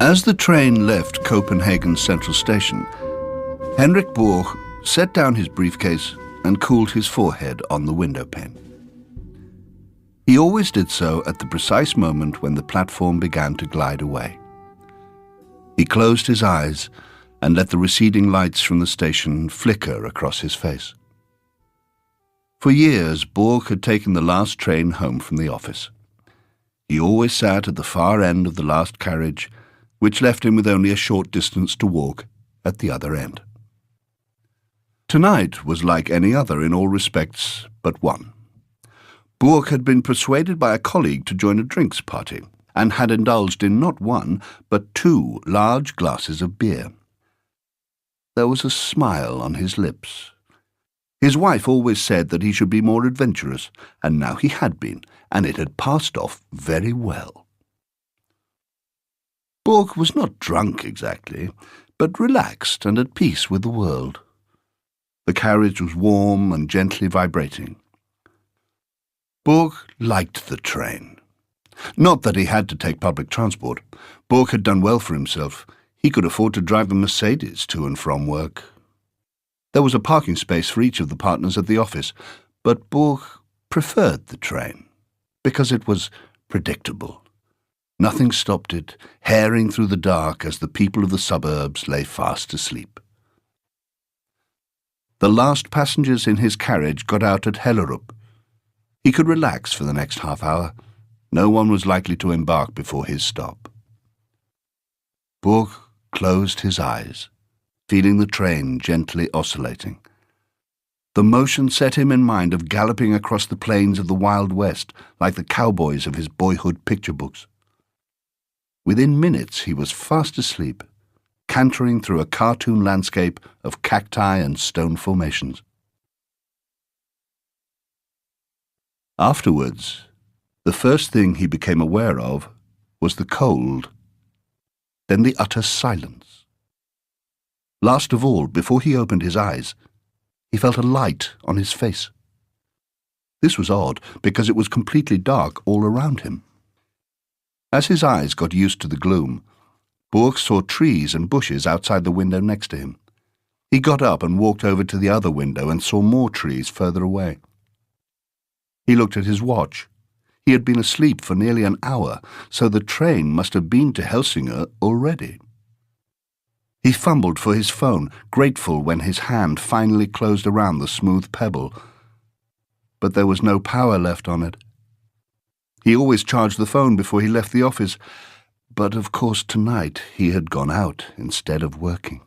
As the train left Copenhagen Central Station, Henrik Borch set down his briefcase and cooled his forehead on the windowpane. He always did so at the precise moment when the platform began to glide away. He closed his eyes and let the receding lights from the station flicker across his face. For years, Borch had taken the last train home from the office. He always sat at the far end of the last carriage, which left him with only a short distance to walk at the other end. Tonight was like any other in all respects but one. Borch had been persuaded by a colleague to join a drinks party and had indulged in not one, but 2 large glasses of beer. There was a smile on his lips. His wife always said that he should be more adventurous, and now he had been, and it had passed off very well. Borch was not drunk exactly, but relaxed and at peace with the world. The carriage was warm and gently vibrating. Borch liked the train. Not that he had to take public transport. Borch had done well for himself. He could afford to drive a Mercedes to and from work. There was a parking space for each of the partners at the office, but Borch preferred the train because it was predictable. Nothing stopped it, herring through the dark as the people of the suburbs lay fast asleep. The last passengers in his carriage got out at Hellerup. He could relax for the next half hour. No one was likely to embark before his stop. Borch closed his eyes, feeling the train gently oscillating. The motion set him in mind of galloping across the plains of the Wild West like the cowboys of his boyhood picture books. Within minutes he was fast asleep, cantering through a cartoon landscape of cacti and stone formations. Afterwards, the first thing he became aware of was the cold, then the utter silence. Last of all, before he opened his eyes, he felt a light on his face. This was odd, because it was completely dark all around him. As his eyes got used to the gloom, Borch saw trees and bushes outside the window next to him. He got up and walked over to the other window and saw more trees further away. He looked at his watch. He had been asleep for nearly an hour, so the train must have been to Helsingør already. He fumbled for his phone, grateful when his hand finally closed around the smooth pebble. But there was no power left on it. He always charged the phone before he left the office, but of course tonight he had gone out instead of working.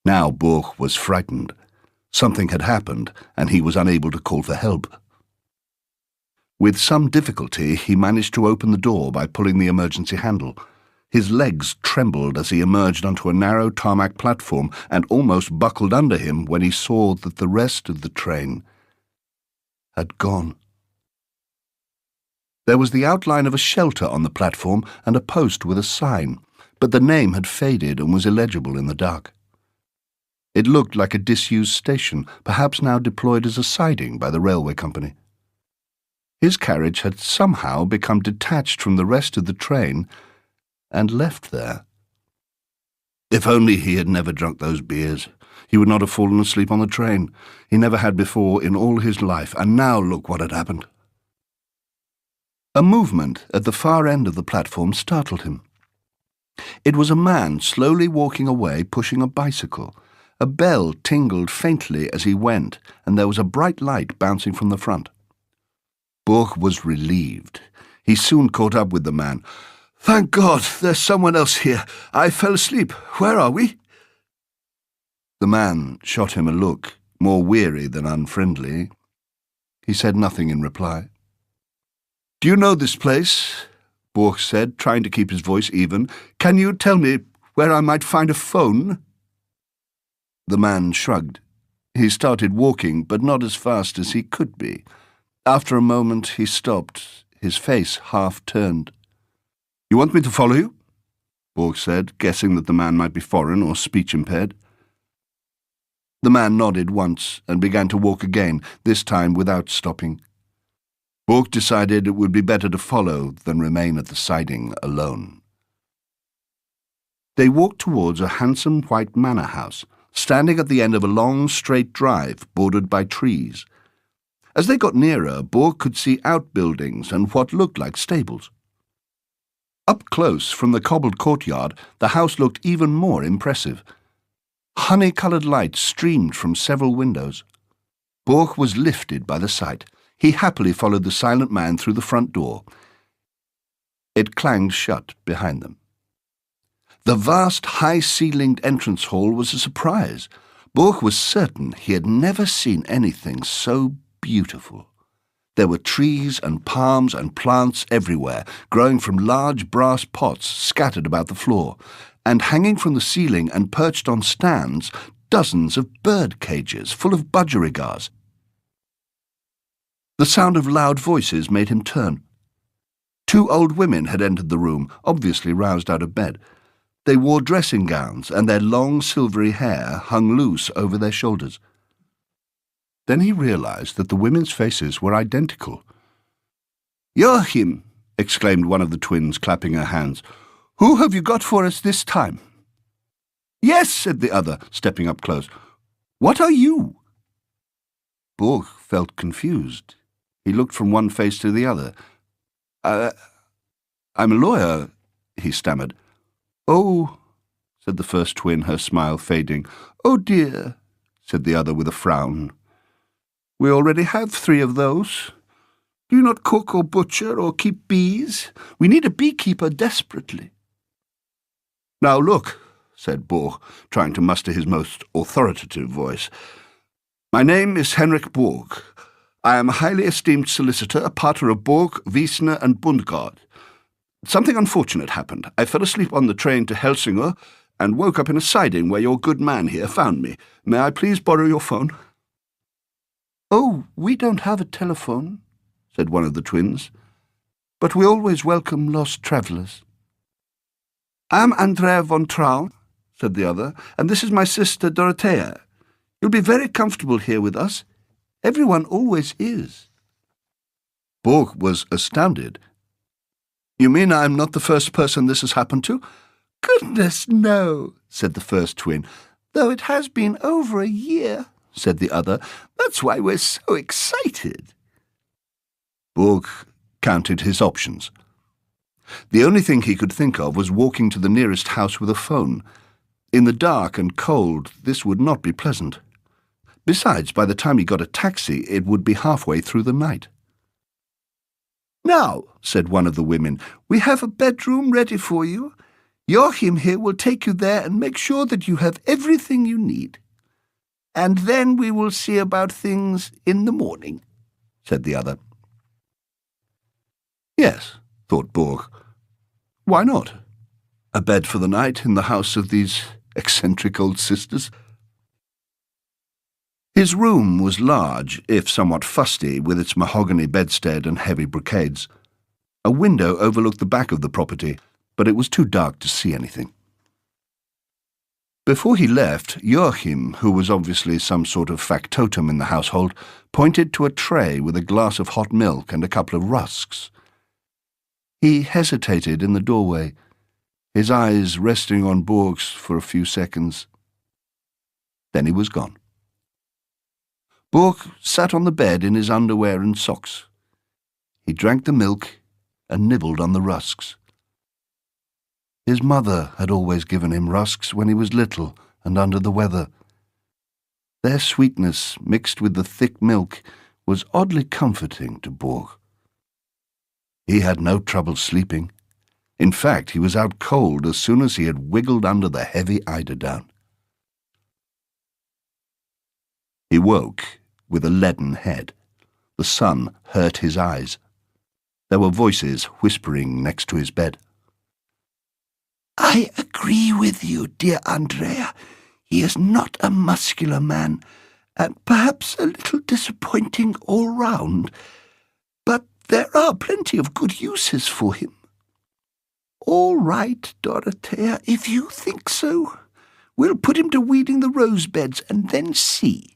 Now Borch was frightened. Something had happened, and he was unable to call for help. With some difficulty, he managed to open the door by pulling the emergency handle. His legs trembled as he emerged onto a narrow tarmac platform and almost buckled under him when he saw that the rest of the train had gone. There was the outline of a shelter on the platform and a post with a sign, but the name had faded and was illegible in the dark. It looked like a disused station, perhaps now deployed as a siding by the railway company. His carriage had somehow become detached from the rest of the train and left there. If only he had never drunk those beers, he would not have fallen asleep on the train. He never had before in all his life, and now look what had happened. A movement at the far end of the platform startled him. It was a man slowly walking away, pushing a bicycle. A bell tingled faintly as he went, and there was a bright light bouncing from the front. Borch was relieved. He soon caught up with the man. "Thank God, there's someone else here. I fell asleep. Where are we?" The man shot him a look, more weary than unfriendly. He said nothing in reply. "Do you know this place?" Borch said, trying to keep his voice even. "Can you tell me where I might find a phone?" The man shrugged. He started walking, but not as fast as he could be. After a moment, he stopped, his face half turned. "You want me to follow you?" Borch said, guessing that the man might be foreign or speech-impaired. The man nodded once and began to walk again, this time without stopping. Borch decided it would be better to follow than remain at the siding alone. They walked towards a handsome white manor house, standing at the end of a long, straight drive bordered by trees. As they got nearer, Borg could see outbuildings and what looked like stables. Up close, from the cobbled courtyard, the house looked even more impressive. Honey-coloured light streamed from several windows. Borg was lifted by the sight. He happily followed the silent man through the front door. It clanged shut behind them. The vast, high-ceilinged entrance hall was a surprise. Borg was certain he had never seen anything so beautiful. There were trees and palms and plants everywhere, growing from large brass pots scattered about the floor, and hanging from the ceiling and perched on stands, dozens of bird cages full of budgerigars. The sound of loud voices made him turn. 2 old women had entered the room, obviously roused out of bed. They wore dressing gowns, and their long silvery hair hung loose over their shoulders. Then he realized that the women's faces were identical. "Joachim!" exclaimed one of the twins, clapping her hands. "Who have you got for us this time?" "Yes," said the other, stepping up close. "What are you?" Borg felt confused. He looked from one face to the other. I'm a lawyer," he stammered. "Oh," said the first twin, her smile fading. "Oh dear," said the other with a frown. "We already have 3 of those. Do you not cook or butcher or keep bees? We need a beekeeper desperately." "Now look," said Borg, trying to muster his most authoritative voice. "My name is Henrik Borg. I am a highly esteemed solicitor, a partner of Borg, Wiesner and Bundgaard. Something unfortunate happened. I fell asleep on the train to Helsingør and woke up in a siding where your good man here found me. May I please borrow your phone?" "Oh, we don't have a telephone," said one of the twins, "but we always welcome lost travellers." "I'm Andrea von Traun," said the other, "and this is my sister Dorothea. You'll be very comfortable here with us. Everyone always is." Borg was astounded. "You mean I'm not the first person this has happened to?" "Goodness, no," said the first twin. "Though it has been over a year," said the other. "That's why we're so excited." Borg counted his options. The only thing he could think of was walking to the nearest house with a phone. In the dark and cold, this would not be pleasant. Besides, by the time he got a taxi, it would be halfway through the night. "Now," said one of the women, "we have a bedroom ready for you. Joachim here will take you there and make sure that you have everything you need. And then we will see about things in the morning," said the other. Yes, thought Borg. Why not? A bed for the night in the house of these eccentric old sisters. His room was large, if somewhat fusty, with its mahogany bedstead and heavy brocades. A window overlooked the back of the property, but it was too dark to see anything. Before he left, Joachim, who was obviously some sort of factotum in the household, pointed to a tray with a glass of hot milk and a couple of rusks. He hesitated in the doorway, his eyes resting on Borg's for a few seconds. Then he was gone. Borg sat on the bed in his underwear and socks. He drank the milk and nibbled on the rusks. His mother had always given him rusks when he was little and under the weather. Their sweetness, mixed with the thick milk, was oddly comforting to Borg. He had no trouble sleeping. In fact, he was out cold as soon as he had wiggled under the heavy eiderdown. He woke with a leaden head. The sun hurt his eyes. There were voices whispering next to his bed. "I agree with you, dear Andrea. He is not a muscular man, and perhaps a little disappointing all round. But there are plenty of good uses for him." "All right, Dorothea, if you think so. We'll put him to weeding the rose beds and then see."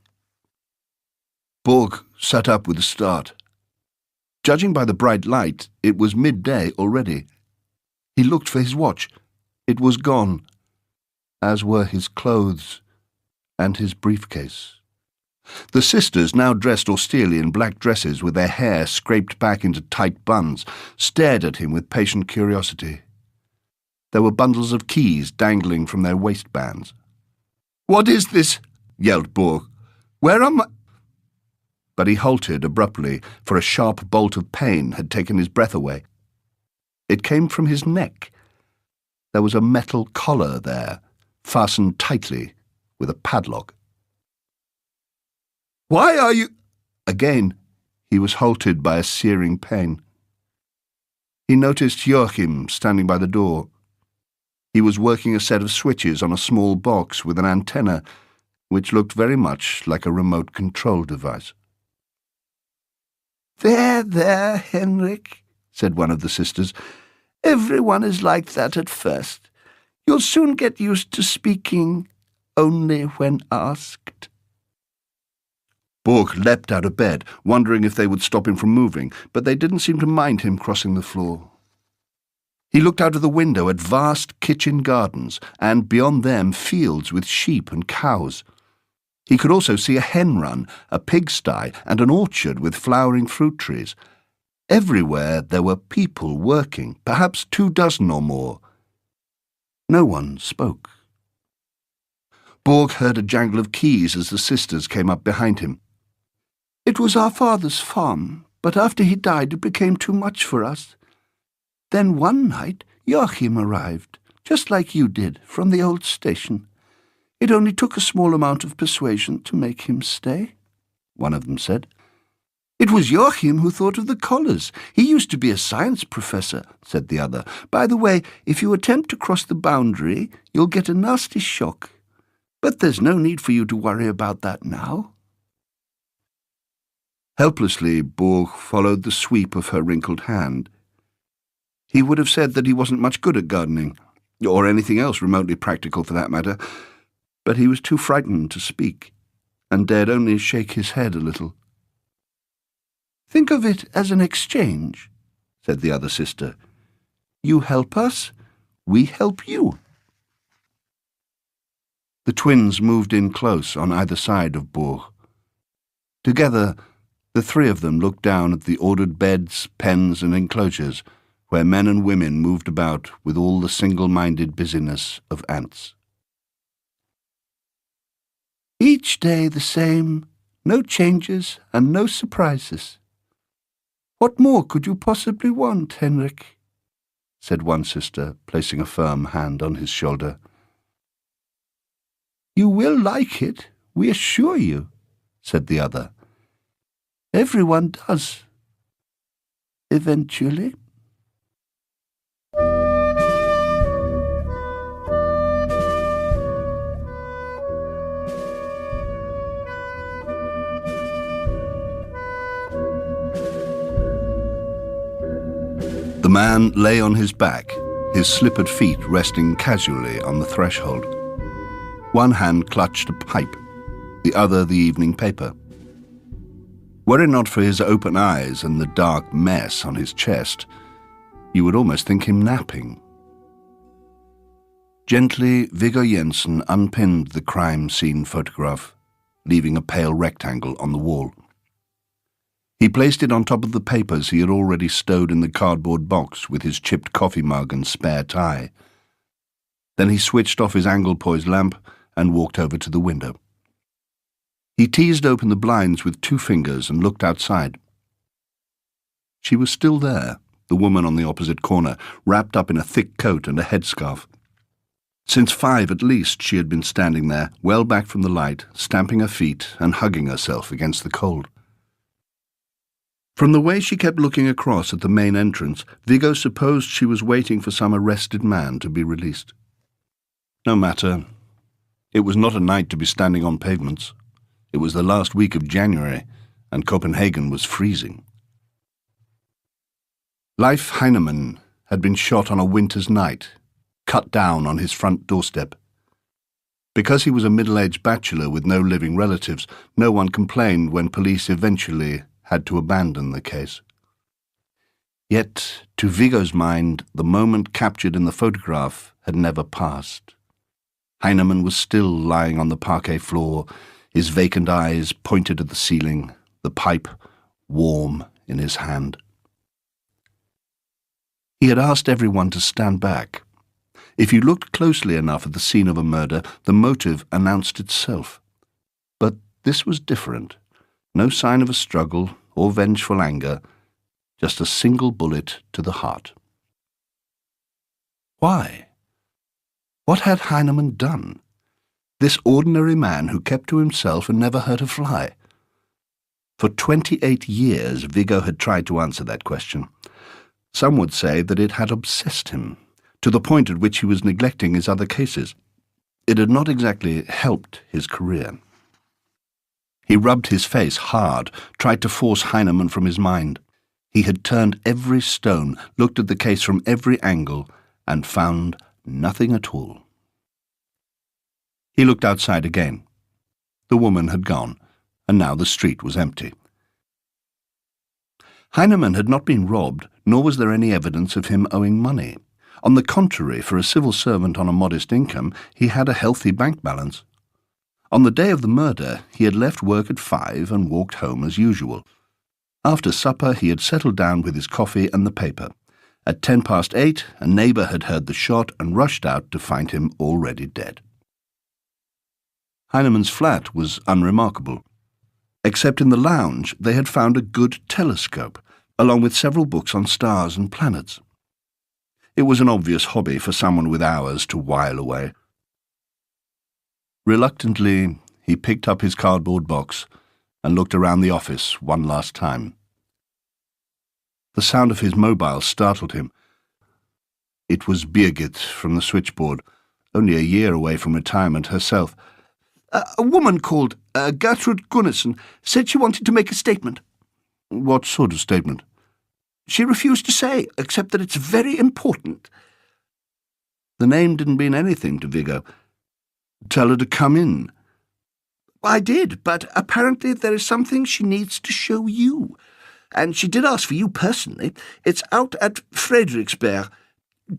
Borg sat up with a start. Judging by the bright light, it was midday already. He looked for his watch. It was gone. as were his clothes and his briefcase. The sisters, now dressed austerely in black dresses with their hair scraped back into tight buns, stared at him with patient curiosity. There were bundles of keys dangling from their waistbands. "What is this?" yelled Borg. "Where am I?" But he halted abruptly, for a sharp bolt of pain had taken his breath away. It came from his neck. There was a metal collar there, fastened tightly with a padlock. "Why are you—" Again, he was halted by a searing pain. He noticed Joachim standing by the door. He was working a set of switches on a small box with an antenna, which looked very much like a remote control device. There, Henrik," said one of the sisters. "Everyone is like that at first. You'll soon get used to speaking only when asked." Borg leapt out of bed, wondering if they would stop him from moving, but they didn't seem to mind him crossing the floor. He looked out of the window at vast kitchen gardens, and beyond them fields with sheep and cows. He could also see a hen run, a pigsty, and an orchard with flowering fruit trees. Everywhere there were people working, perhaps 24 or more. No one spoke. Borg heard a jangle of keys as the sisters came up behind him. "It was our father's farm, but after he died it became too much for us. Then one night Joachim arrived, just like you did, from the old station. It only took a small amount of persuasion to make him stay," one of them said. "It was Joachim who thought of the collars. He used to be a science professor," said the other. "By the way, if you attempt to cross the boundary, you'll get a nasty shock. But there's no need for you to worry about that now." Helplessly, Borg followed the sweep of her wrinkled hand. He would have said that he wasn't much good at gardening, or anything else remotely practical for that matter, but he was too frightened to speak, and dared only shake his head a little. "Think of it as an exchange," said the other sister. "You help us, we help you." The twins moved in close on either side of Borg. Together, the three of them looked down at the ordered beds, pens, and enclosures, where men and women moved about with all the single-minded busyness of ants. "Each day the same, no changes and no surprises. What more could you possibly want, Henrik?" said one sister, placing a firm hand on his shoulder. "You will like it, we assure you," said the other. "Everyone does. Eventually." The man lay on his back, his slippered feet resting casually on the threshold. One hand clutched a pipe, the other the evening paper. Were it not for his open eyes and the dark mess on his chest, you would almost think him napping. Gently, Viggo Jensen unpinned the crime scene photograph, leaving a pale rectangle on the wall. He placed it on top of the papers he had already stowed in the cardboard box with his chipped coffee mug and spare tie. Then he switched off his angle-poised lamp and walked over to the window. He teased open the blinds with 2 fingers and looked outside. She was still there, the woman on the opposite corner, wrapped up in a thick coat and a headscarf. Since 5 at least she had been standing there, well back from the light, stamping her feet and hugging herself against the cold. From the way she kept looking across at the main entrance, Viggo supposed she was waiting for some arrested man to be released. No matter. It was not a night to be standing on pavements. It was the last week of January, and Copenhagen was freezing. Leif Heinemann had been shot on a winter's night, cut down on his front doorstep. Because he was a middle-aged bachelor with no living relatives, no one complained when police eventually had to abandon the case. Yet, to Viggo's mind, the moment captured in the photograph had never passed. Heinemann was still lying on the parquet floor, his vacant eyes pointed at the ceiling, the pipe warm in his hand. He had asked everyone to stand back. If you looked closely enough at the scene of a murder, the motive announced itself. But this was different. No sign of a struggle or vengeful anger, just a single bullet to the heart. Why? What had Heinemann done? This ordinary man who kept to himself and never hurt a fly. For 28 years, Viggo had tried to answer that question. Some would say that it had obsessed him, to the point at which he was neglecting his other cases. It had not exactly helped his career. He rubbed his face hard, tried to force Heinemann from his mind. He had turned every stone, looked at the case from every angle, and found nothing at all. He looked outside again. The woman had gone, and now the street was empty. Heinemann had not been robbed, nor was there any evidence of him owing money. On the contrary, for a civil servant on a modest income, he had a healthy bank balance. On the day of the murder, he had left work at 5 and walked home as usual. After supper, he had settled down with his coffee and the paper. At 8:10, a neighbour had heard the shot and rushed out to find him already dead. Heinemann's flat was unremarkable. Except in the lounge, they had found a good telescope, along with several books on stars and planets. It was an obvious hobby for someone with hours to while away. Reluctantly, he picked up his cardboard box and looked around the office one last time. The sound of his mobile startled him. It was Birgit from the switchboard, only a year away from retirement herself. A woman called Gertrude Gunnarsson said she wanted to make a statement. What sort of statement? She refused to say, except that it's very important. The name didn't mean anything to Viggo. Tell her to come in. I did, but apparently there is something she needs to show you. And she did ask for you personally. It's out at Frederiksberg.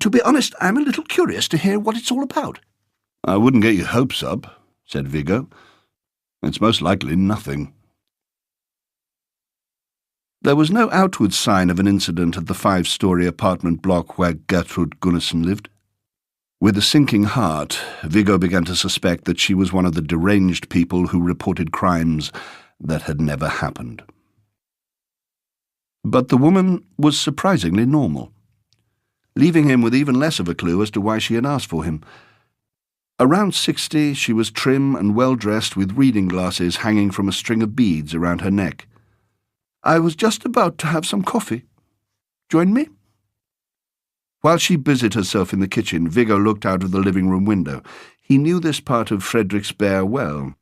To be honest, I'm a little curious to hear what it's all about. I wouldn't get your hopes up, said Viggo. It's most likely nothing. There was no outward sign of an incident at the 5-story apartment block where Gertrude Gunnarsson lived. With a sinking heart, Viggo began to suspect that she was one of the deranged people who reported crimes that had never happened. But the woman was surprisingly normal, leaving him with even less of a clue as to why she had asked for him. Around 60, she was trim and well-dressed with reading glasses hanging from a string of beads around her neck. I was just about to have some coffee. Join me? While she busied herself in the kitchen, Viggo looked out of the living room window. He knew this part of Frederiksberg well.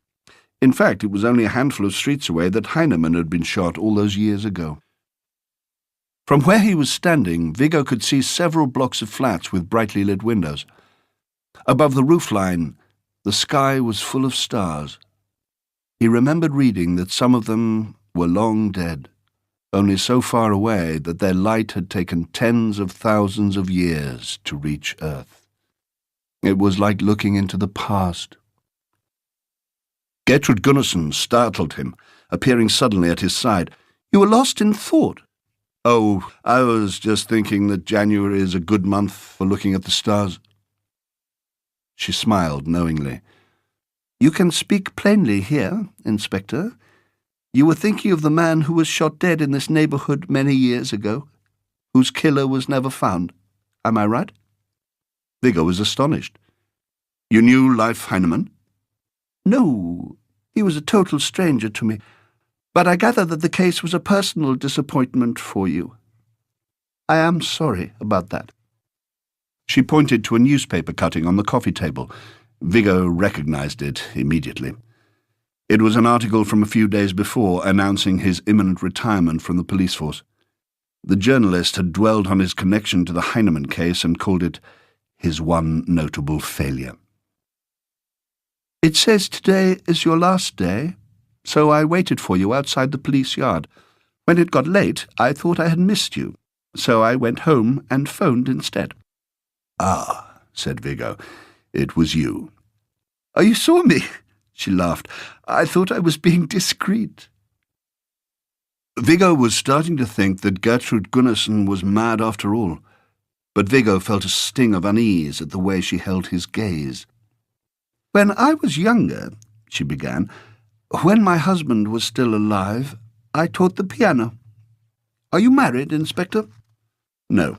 In fact, it was only a handful of streets away that Heinemann had been shot all those years ago. From where he was standing, Viggo could see several blocks of flats with brightly lit windows. Above the roofline, the sky was full of stars. He remembered reading that some of them were long dead, only so far away that their light had taken tens of thousands of years to reach Earth. It was like looking into the past. Gertrude Gunnarsson startled him, appearing suddenly at his side. You were lost in thought. Oh, I was just thinking that January is a good month for looking at the stars. She smiled knowingly. You can speak plainly here, Inspector. You were thinking of the man who was shot dead in this neighborhood many years ago, whose killer was never found. Am I right? Viggo was astonished. You knew Leif Heinemann? No, he was a total stranger to me. But I gather that the case was a personal disappointment for you. I am sorry about that. She pointed to a newspaper cutting on the coffee table. Viggo recognized it immediately. It was an article from a few days before announcing his imminent retirement from the police force. The journalist had dwelled on his connection to the Heinemann case and called it his one notable failure. It says today is your last day, so I waited for you outside the police yard. When it got late, I thought I had missed you, so I went home and phoned instead. Ah, said Viggo, it was you. "Oh, you saw me?" She laughed. "I thought I was being discreet." Viggo was starting to think that Gertrude Gunnarsson was mad after all, but Viggo felt a sting of unease at the way she held his gaze. "When I was younger," she began, "when my husband was still alive, I taught the piano. Are you married, Inspector?" "No."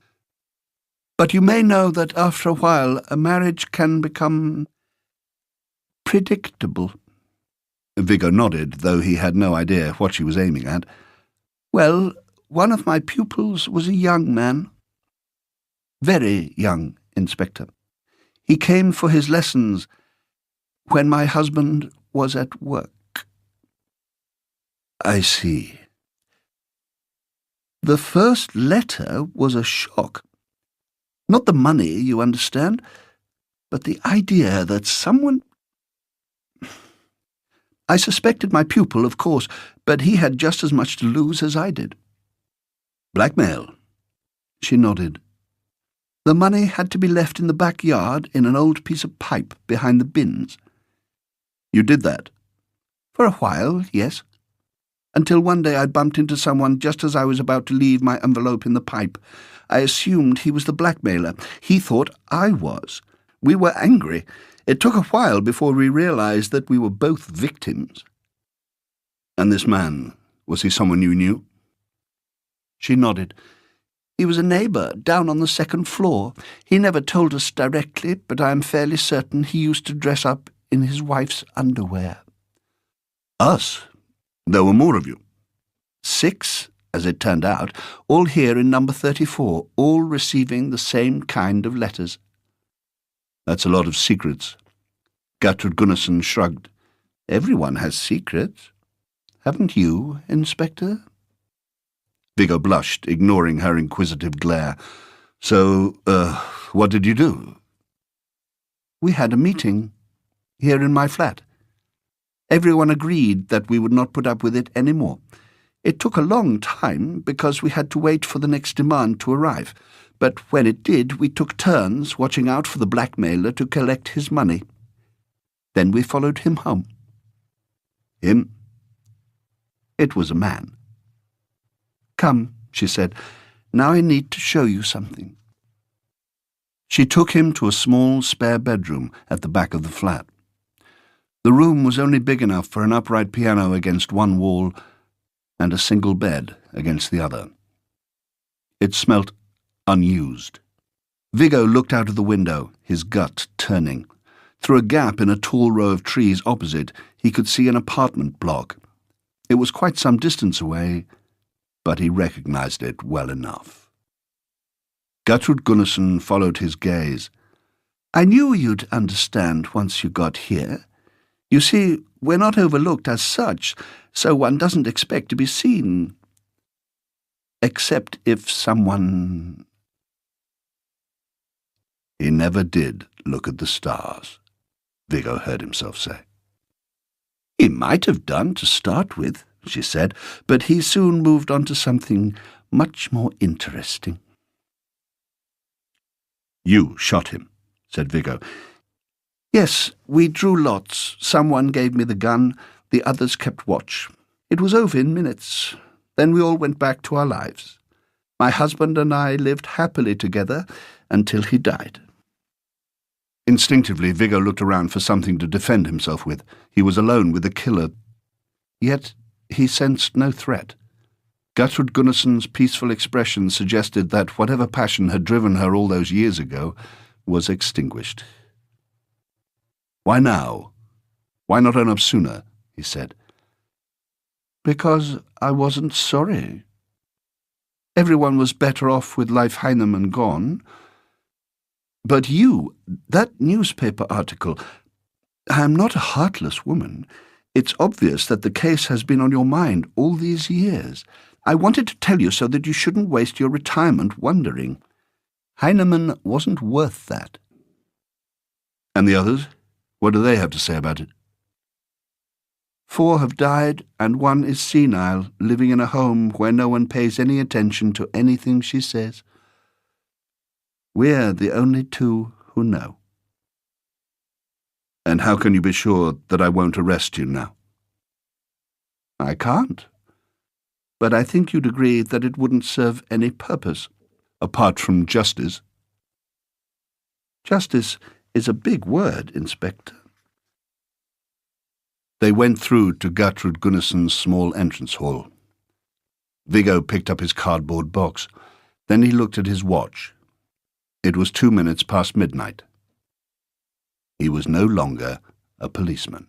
"But you may know that after a while a marriage can become predictable." Viggo nodded, though he had no idea what she was aiming at. "Well, one of my pupils was a young man. Very young, Inspector. He came for his lessons when my husband was at work." "I see." "The first letter was a shock. Not the money, you understand, but the idea that someone... I suspected my pupil, of course, but he had just as much to lose as I did." "Blackmail?" She nodded. "The money had to be left in the backyard in an old piece of pipe behind the bins." "You did that?" "For a while, yes. Until one day I bumped into someone just as I was about to leave my envelope in the pipe. I assumed he was the blackmailer. He thought I was. We were angry. It took a while before we realized that we were both victims." "And this man, was he someone you knew?" She nodded. "He was a neighbour down on the second floor. He never told us directly, but I am fairly certain he used to dress up in his wife's underwear." "Us? There were more of you?" "6, as it turned out, all here in number 34, all receiving the same kind of letters." "That's a lot of secrets." Gertrude Gunnarsson shrugged. "Everyone has secrets. Haven't you, Inspector?" Viggo blushed, ignoring her inquisitive glare. "So, what did you do?" "We had a meeting here in my flat. Everyone agreed that we would not put up with it any more. It took a long time because we had to wait for the next demand to arrive, but when it did, we took turns watching out for the blackmailer to collect his money. Then we followed him home." "Him?" "It was a man." "Come," she said, "now I need to show you something." She took him to a small spare bedroom at the back of the flat. The room was only big enough for an upright piano against one wall and a single bed against the other. It smelt unused. Viggo looked out of the window, his gut turning. Through a gap in a tall row of trees opposite, he could see an apartment block. It was quite some distance away, but he recognized it well enough. Gertrude Gunnarsson followed his gaze. "I knew you'd understand once you got here. You see, we're not overlooked as such, so one doesn't expect to be seen. Except if someone—" "He never did look at the stars," Viggo heard himself say. "He might have done to start with," she said, "but he soon moved on to something much more interesting." "You shot him," said Viggo. "Yes, we drew lots. Someone gave me the gun, the others kept watch. It was over in minutes. Then we all went back to our lives. My husband and I lived happily together until he died." Instinctively, Viggo looked around for something to defend himself with. He was alone with the killer. Yet he sensed no threat. Gertrude Gunnarsson's peaceful expression suggested that whatever passion had driven her all those years ago was extinguished. "Why now? Why not own up sooner?" he said. "Because I wasn't sorry. Everyone was better off with Leif Heinemann gone. But you, that newspaper article, I am not a heartless woman. It's obvious that the case has been on your mind all these years. I wanted to tell you so that you shouldn't waste your retirement wondering. Heinemann wasn't worth that." "And the others? What do they have to say about it?" "4 have died, and 1 is senile, living in a home where no one pays any attention to anything she says. We're the only 2 who know." And how can you be sure that I won't arrest you now? I can't. But I think you'd agree that it wouldn't serve any purpose, apart from justice. Justice is a big word, Inspector. They went through to Gertrude Gunnarsson's small entrance hall. Viggo picked up his cardboard box. Then he looked at his watch. It was 2 minutes past midnight. He was no longer a policeman.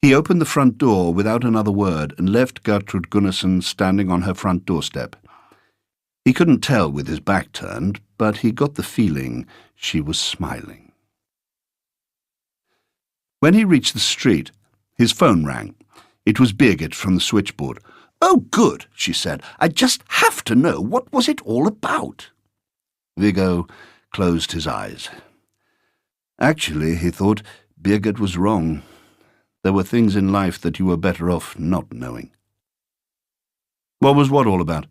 He opened the front door without another word and left Gertrude Gunnarsson standing on her front doorstep. He couldn't tell with his back turned, but he got the feeling she was smiling. When he reached the street, his phone rang. It was Birgit from the switchboard. "Oh, good," she said. "I just have to know, what was it all about?" Viggo closed his eyes. Actually, he thought, Birgit was wrong. There were things in life that you were better off not knowing. "What was what all about?"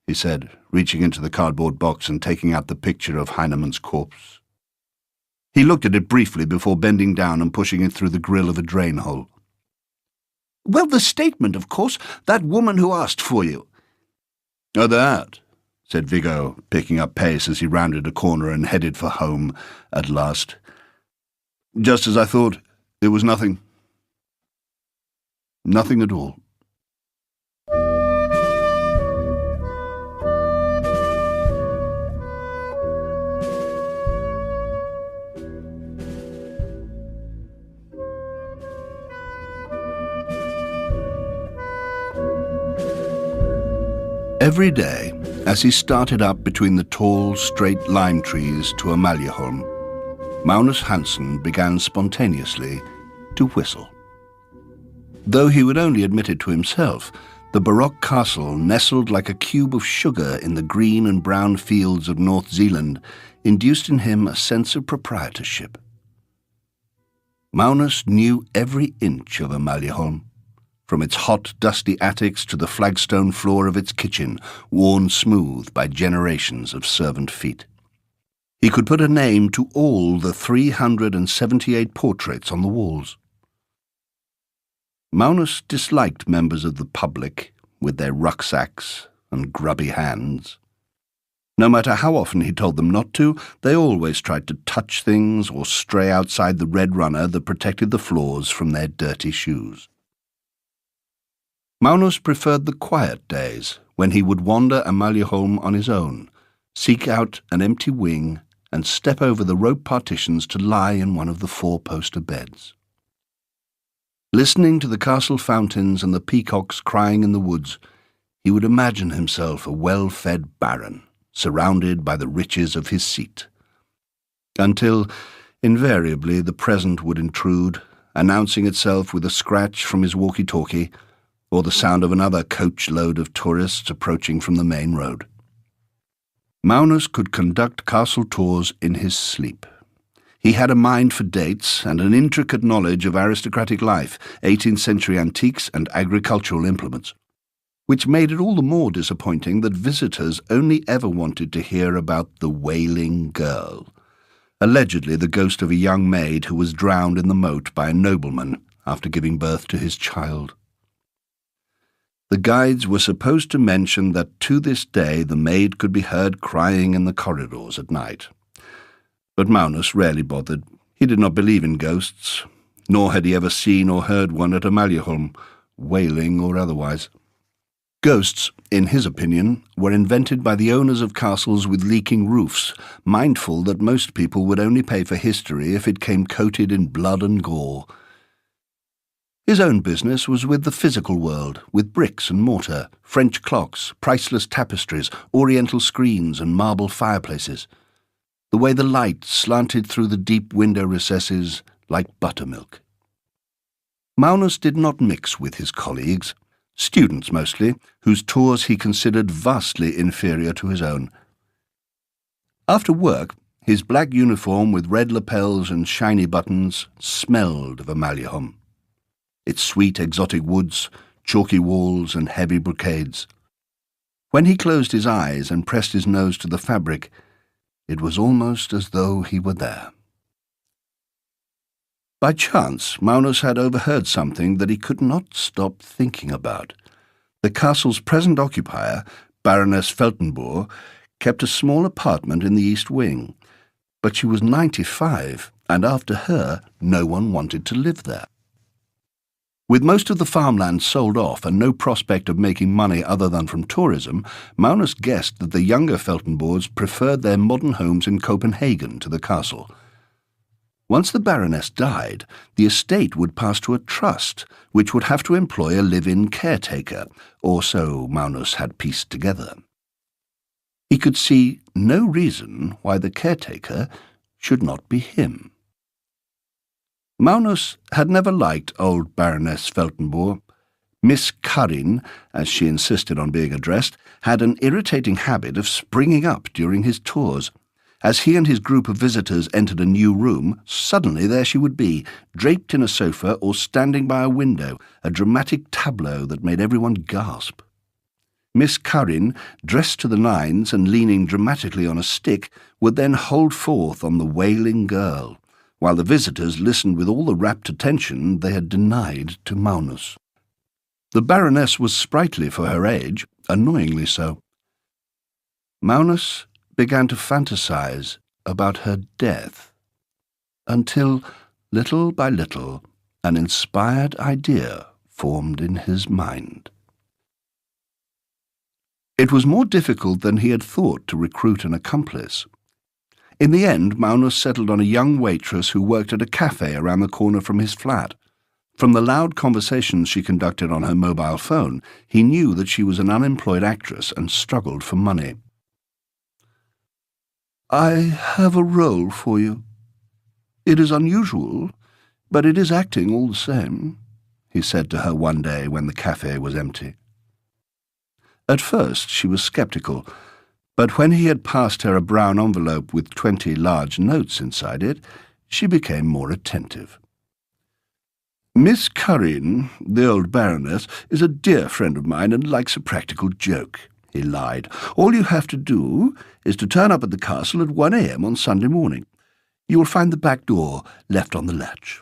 he said, reaching into the cardboard box and taking out the picture of Heinemann's corpse. He looked at it briefly before bending down and pushing it through the grill of a drain hole. "Well, the statement, of course, that woman who asked for you." "Oh, that," said Viggo, picking up pace as he rounded a corner and headed for home at last. "Just as I thought. It was nothing. Nothing at all." Every day, as he started up between the tall, straight lime trees to Amalieholm, Magnus Hansen began spontaneously to whistle. Though he would only admit it to himself, the Baroque castle, nestled like a cube of sugar in the green and brown fields of North Zealand, induced in him a sense of proprietorship. Magnus knew every inch of Amalieholm, from its hot, dusty attics to the flagstone floor of its kitchen, worn smooth by generations of servant feet. He could put a name to all the 378 portraits on the walls. Magnus disliked members of the public with their rucksacks and grubby hands. No matter how often he told them not to, they always tried to touch things or stray outside the red runner that protected the floors from their dirty shoes. Magnus preferred the quiet days when he would wander Amalieholm on his own, seek out an empty wing, and step over the rope partitions to lie in one of the four-poster beds. Listening to the castle fountains and the peacocks crying in the woods, he would imagine himself a well-fed baron, surrounded by the riches of his seat. Until, invariably, the present would intrude, announcing itself with a scratch from his walkie-talkie, or the sound of another coach-load of tourists approaching from the main road. Magnus could conduct castle tours in his sleep. He had a mind for dates and an intricate knowledge of aristocratic life, 18th century antiques and agricultural implements, which made it all the more disappointing that visitors only ever wanted to hear about the Wailing Girl, allegedly the ghost of a young maid who was drowned in the moat by a nobleman after giving birth to his child. The guides were supposed to mention that to this day the maid could be heard crying in the corridors at night. But Magnus rarely bothered. He did not believe in ghosts, nor had he ever seen or heard one at Amalieholm, wailing or otherwise. Ghosts, in his opinion, were invented by the owners of castles with leaking roofs, mindful that most people would only pay for history if it came coated in blood and gore. His own business was with the physical world, with bricks and mortar, French clocks, priceless tapestries, oriental screens and marble fireplaces. The way the light slanted through the deep window recesses like buttermilk. Magnus did not mix with his colleagues, students mostly, whose tours he considered vastly inferior to his own. After work, his black uniform with red lapels and shiny buttons smelled of Amalieholm. Its sweet exotic woods, chalky walls and heavy brocades. When he closed his eyes and pressed his nose to the fabric, it was almost as though he were there. By chance, Magnus had overheard something that he could not stop thinking about. The castle's present occupier, Baroness Feltenbohr, kept a small apartment in the east wing, but she was 95, and after her, no one wanted to live there. With most of the farmland sold off and no prospect of making money other than from tourism, Magnus guessed that the younger Feltenbohrs preferred their modern homes in Copenhagen to the castle. Once the Baroness died, the estate would pass to a trust, which would have to employ a live-in caretaker, or so Magnus had pieced together. He could see no reason why the caretaker should not be him. Magnus had never liked old Baroness Feltenbohr. Miss Karin, as she insisted on being addressed, had an irritating habit of springing up during his tours. As he and his group of visitors entered a new room, suddenly there she would be, draped in a sofa or standing by a window, a dramatic tableau that made everyone gasp. Miss Karin, dressed to the nines and leaning dramatically on a stick, would then hold forth on the wailing girl, while the visitors listened with all the rapt attention they had denied to Magnus. The Baroness was sprightly for her age, annoyingly so. Magnus began to fantasize about her death, until, little by little, an inspired idea formed in his mind. It was more difficult than he had thought to recruit an accomplice. In the end, Magnus settled on a young waitress who worked at a cafe around the corner from his flat. From the loud conversations she conducted on her mobile phone, he knew that she was an unemployed actress and struggled for money. "I have a role for you. It is unusual, but it is acting all the same," he said to her one day when the cafe was empty. At first she was sceptical, but when he had passed her a brown envelope with 20 large notes inside it, she became more attentive. "Miss Karin, the old Baroness, is a dear friend of mine and likes a practical joke," he lied. "All you have to do is to turn up at the castle at 1 a.m. on Sunday morning. You will find the back door left on the latch."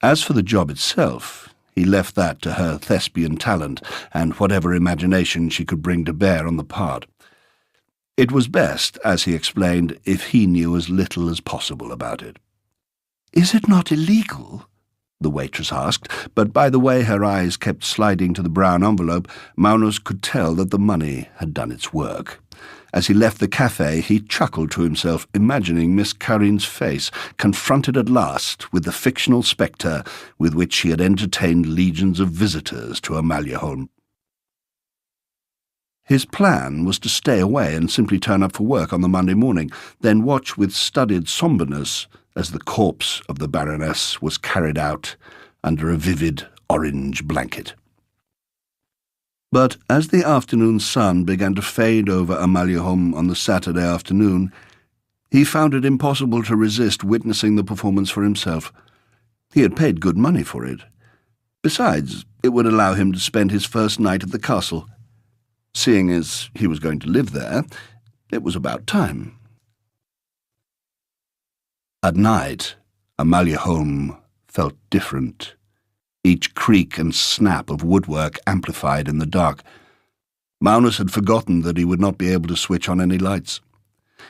As for the job itself, he left that to her thespian talent and whatever imagination she could bring to bear on the part. It was best, as he explained, if he knew as little as possible about it. "Is it not illegal?" the waitress asked, but by the way her eyes kept sliding to the brown envelope, Magnus could tell that the money had done its work. As he left the cafe, he chuckled to himself, imagining Miss Karin's face, confronted at last with the fictional spectre with which she had entertained legions of visitors to Amalieholm. His plan was to stay away and simply turn up for work on the Monday morning, then watch with studied somberness as the corpse of the Baroness was carried out under a vivid orange blanket. But as the afternoon sun began to fade over Amalieholm on the Saturday afternoon, he found it impossible to resist witnessing the performance for himself. He had paid good money for it. Besides, it would allow him to spend his first night at the castle. Seeing as he was going to live there, it was about time. At night, Amalieholm felt different. Each creak and snap of woodwork amplified in the dark. Magnus had forgotten that he would not be able to switch on any lights.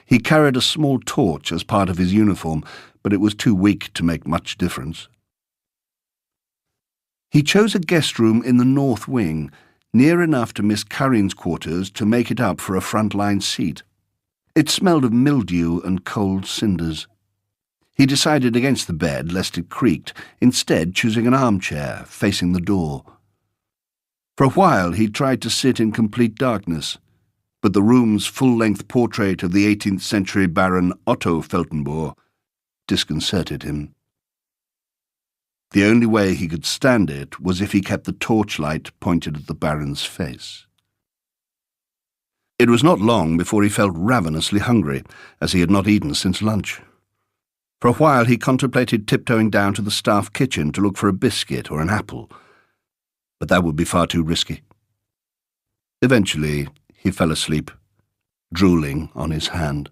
He carried a small torch as part of his uniform, but it was too weak to make much difference. He chose a guest room in the north wing, near enough to Miss Karin's quarters to make it up for a front-line seat. It smelled of mildew and cold cinders. He decided against the bed, lest it creaked, instead choosing an armchair facing the door. For a while he tried to sit in complete darkness, but the room's full-length portrait of the 18th-century Baron Otto Feltenbohr disconcerted him. The only way he could stand it was if he kept the torchlight pointed at the Baron's face. It was not long before he felt ravenously hungry, as he had not eaten since lunch. For a while he contemplated tiptoeing down to the staff kitchen to look for a biscuit or an apple, but that would be far too risky. Eventually he fell asleep, drooling on his hand.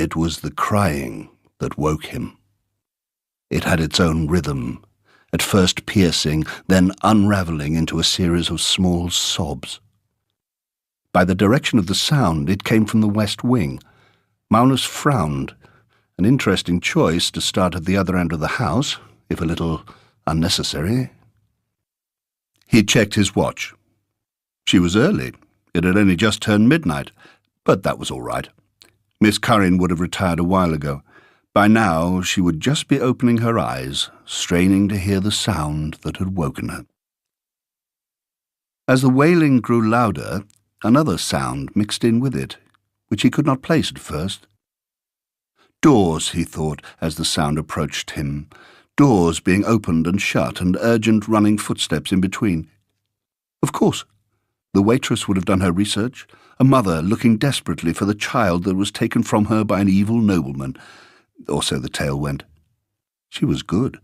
It was the crying that woke him. It had its own rhythm, at first piercing, then unravelling into a series of small sobs. By the direction of the sound, it came from the west wing. Magnus frowned. An interesting choice to start at the other end of the house, if a little unnecessary. He checked his watch. She was early. It had only just turned midnight, but that was all right. Miss Curran would have retired a while ago. By now, she would just be opening her eyes, straining to hear the sound that had woken her. As the wailing grew louder, another sound mixed in with it, which he could not place at first. Doors, he thought, as the sound approached him. Doors being opened and shut, and urgent running footsteps in between. Of course, the waitress would have done her research, a mother looking desperately for the child that was taken from her by an evil nobleman. Or so the tale went. She was good.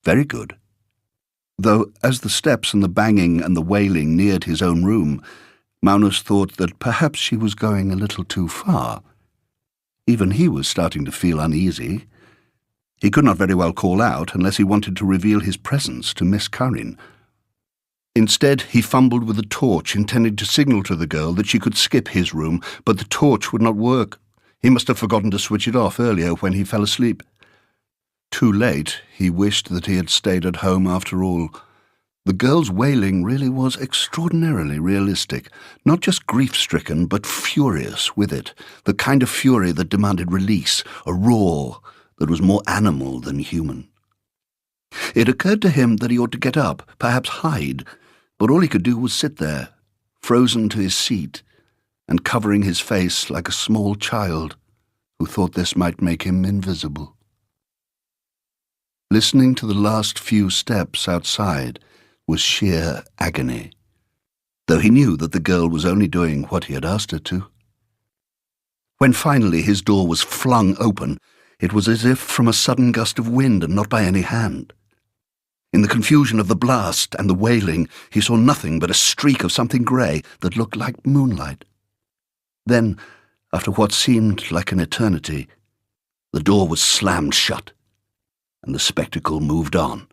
Very good. Though, as the steps and the banging and the wailing neared his own room, Magnus thought that perhaps she was going a little too far. Even he was starting to feel uneasy. He could not very well call out unless he wanted to reveal his presence to Miss Curran. Instead, he fumbled with a torch, intending to signal to the girl that she could skip his room, but the torch would not work. He must have forgotten to switch it off earlier when he fell asleep. Too late, he wished that he had stayed at home after all. The girl's wailing really was extraordinarily realistic, not just grief-stricken, but furious with it, the kind of fury that demanded release, a roar that was more animal than human. It occurred to him that he ought to get up, perhaps hide, but all he could do was sit there, frozen to his seat, and covering his face like a small child who thought this might make him invisible. Listening to the last few steps outside was sheer agony, though he knew that the girl was only doing what he had asked her to. When finally his door was flung open, it was as if from a sudden gust of wind and not by any hand. In the confusion of the blast and the wailing, he saw nothing but a streak of something grey that looked like moonlight. Then, after what seemed like an eternity, the door was slammed shut, and the spectacle moved on,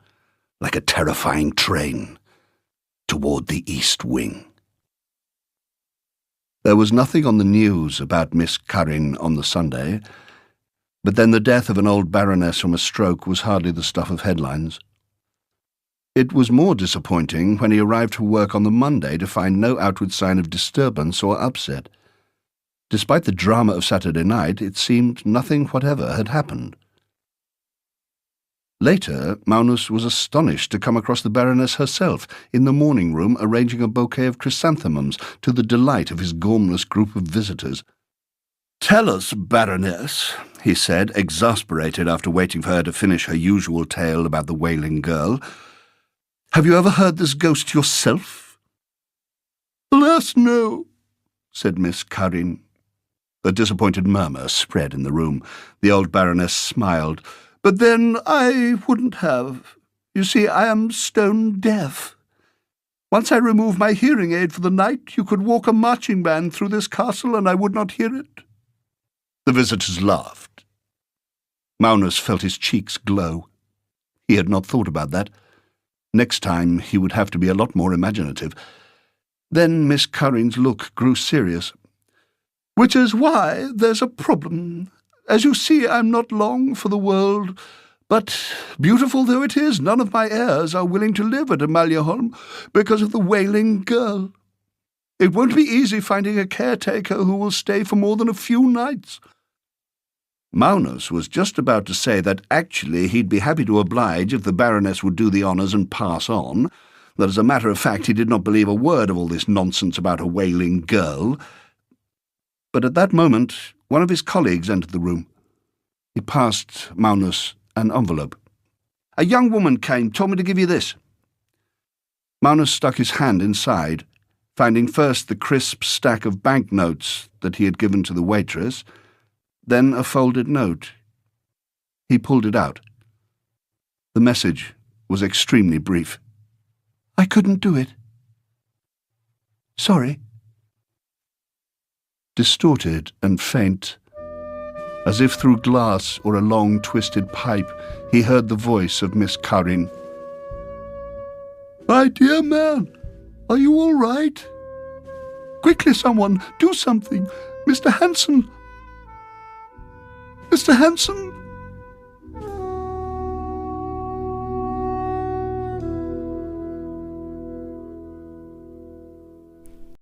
like a terrifying train, toward the east wing. There was nothing on the news about Miss Curran on the Sunday, but then the death of an old baroness from a stroke was hardly the stuff of headlines. It was more disappointing when he arrived to work on the Monday to find no outward sign of disturbance or upset. Despite the drama of Saturday night, it seemed nothing whatever had happened. Later, Magnus was astonished to come across the Baroness herself in the morning room arranging a bouquet of chrysanthemums to the delight of his gormless group of visitors. "Tell us, Baroness," he said, exasperated after waiting for her to finish her usual tale about the wailing girl. "Have you ever heard this ghost yourself?" "Alas, no," said Miss Curran. A disappointed murmur spread in the room. The old Baroness smiled. "But then I wouldn't have. You see, I am stone deaf. Once I remove my hearing aid for the night, you could walk a marching band through this castle and I would not hear it." The visitors laughed. Magnus felt his cheeks glow. He had not thought about that. Next time he would have to be a lot more imaginative. Then Miss Curran's look grew serious. "Which is why there's a problem. As you see, I'm not long for the world, but, beautiful though it is, none of my heirs are willing to live at Amalieholm because of the wailing girl. It won't be easy finding a caretaker who will stay for more than a few nights." Magnus was just about to say that actually he'd be happy to oblige if the Baroness would do the honours and pass on, that as a matter of fact he did not believe a word of all this nonsense about a wailing girl. But at that moment, one of his colleagues entered the room. He passed Magnus an envelope. "A young woman came, told me to give you this." Magnus stuck his hand inside, finding first the crisp stack of banknotes that he had given to the waitress, then a folded note. He pulled it out. The message was extremely brief. "I couldn't do it. Sorry." Distorted and faint, As if through glass or a long twisted pipe, he heard the voice of Miss Currin. "My dear man, are you all right? Quickly, someone, do something! Mr. Hanson! Mr. Hanson!"